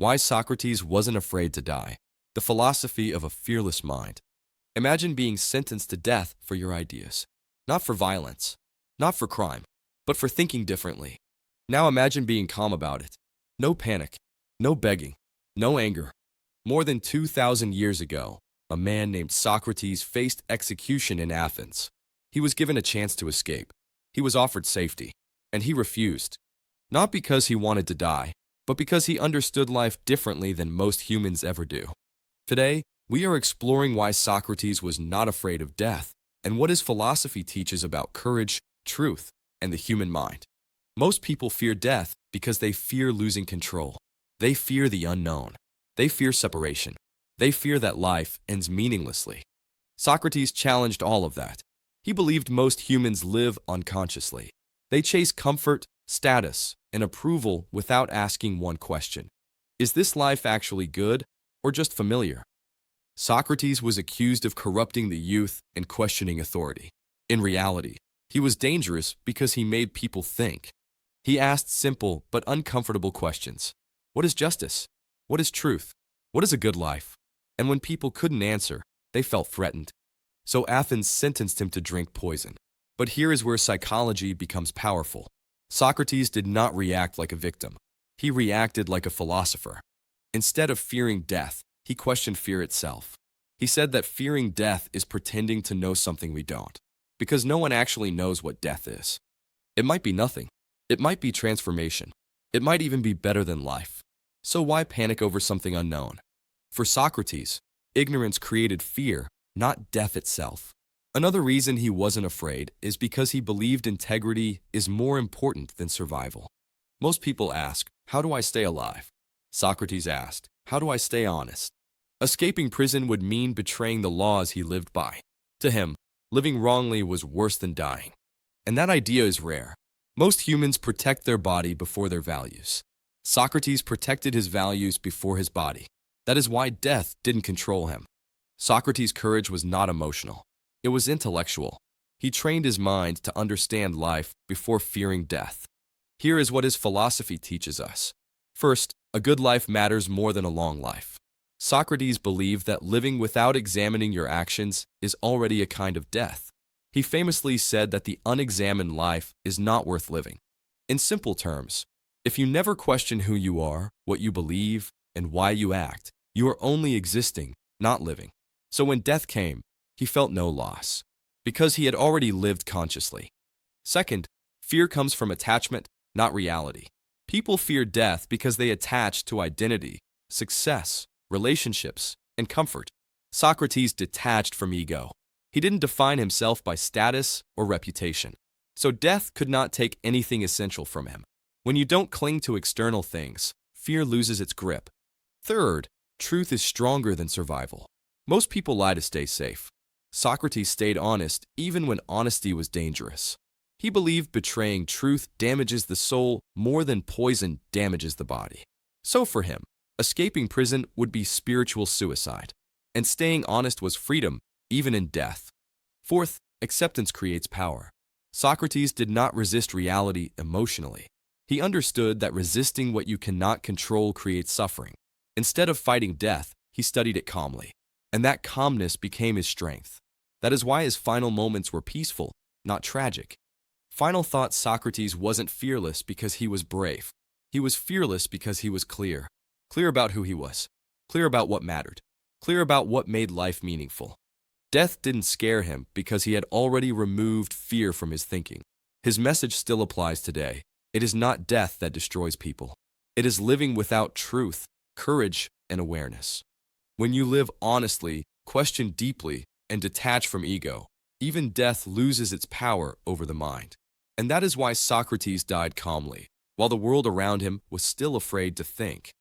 Why Socrates wasn't afraid to die. The philosophy of a fearless mind. Imagine being sentenced to death for your ideas. Not for violence, not for crime, but for thinking differently. Now imagine being calm about it. No panic, no begging, no anger. More than 2,000 years ago, a man named Socrates faced execution in Athens. He was given a chance to escape. He was offered safety, and he refused. Not because he wanted to die, but because he understood life differently than most humans ever do. Today, we are exploring why Socrates was not afraid of death and what his philosophy teaches about courage, truth, and the human mind. Most people fear death because they fear losing control. They fear the unknown. They fear separation. They fear that life ends meaninglessly. Socrates challenged all of that. He believed most humans live unconsciously. They chase comfort, status, and approval without asking one question. Is this life actually good or just familiar? Socrates was accused of corrupting the youth and questioning authority. In reality, he was dangerous because he made people think. He asked simple but uncomfortable questions. What is justice? What is truth? What is a good life? And when people couldn't answer, they felt threatened. So Athens sentenced him to drink poison. But here is where psychology becomes powerful. Socrates did not react like a victim. He reacted like a philosopher. Instead of fearing death, he questioned fear itself. He said that fearing death is pretending to know something we don't, because no one actually knows what death is. It might be nothing. It might be transformation. It might even be better than life. So why panic over something unknown? For Socrates, ignorance created fear, not death itself. Another reason he wasn't afraid is because he believed integrity is more important than survival. Most people ask, how do I stay alive? Socrates asked, how do I stay honest? Escaping prison would mean betraying the laws he lived by. To him, living wrongly was worse than dying. And that idea is rare. Most humans protect their body before their values. Socrates protected his values before his body. That is why death didn't control him. Socrates' courage was not emotional. It was intellectual. He trained his mind to understand life before fearing death. Here is what his philosophy teaches us. First, a good life matters more than a long life. Socrates believed that living without examining your actions is already a kind of death. He famously said that the unexamined life is not worth living. In simple terms, if you never question who you are, what you believe, and why you act, you are only existing, not living. So when death came, he felt no loss, because he had already lived consciously. Second, fear comes from attachment, not reality. People fear death because they attach to identity, success, relationships, and comfort. Socrates detached from ego. He didn't define himself by status or reputation. So death could not take anything essential from him. When you don't cling to external things, fear loses its grip. Third, truth is stronger than survival. Most people lie to stay safe. Socrates stayed honest even when honesty was dangerous. He believed betraying truth damages the soul more than poison damages the body. So for him, escaping prison would be spiritual suicide, and staying honest was freedom, even in death. Fourth, acceptance creates power. Socrates did not resist reality emotionally. He understood that resisting what you cannot control creates suffering. Instead of fighting death, he studied it calmly, and that calmness became his strength. That is why his final moments were peaceful, not tragic. Final thought: Socrates wasn't fearless because he was brave. He was fearless because he was clear. Clear about who he was. Clear about what mattered. Clear about what made life meaningful. Death didn't scare him because he had already removed fear from his thinking. His message still applies today. It is not death that destroys people. It is living without truth, courage, and awareness. When you live honestly, question deeply, and detach from ego, even death loses its power over the mind. And that is why Socrates died calmly, while the world around him was still afraid to think.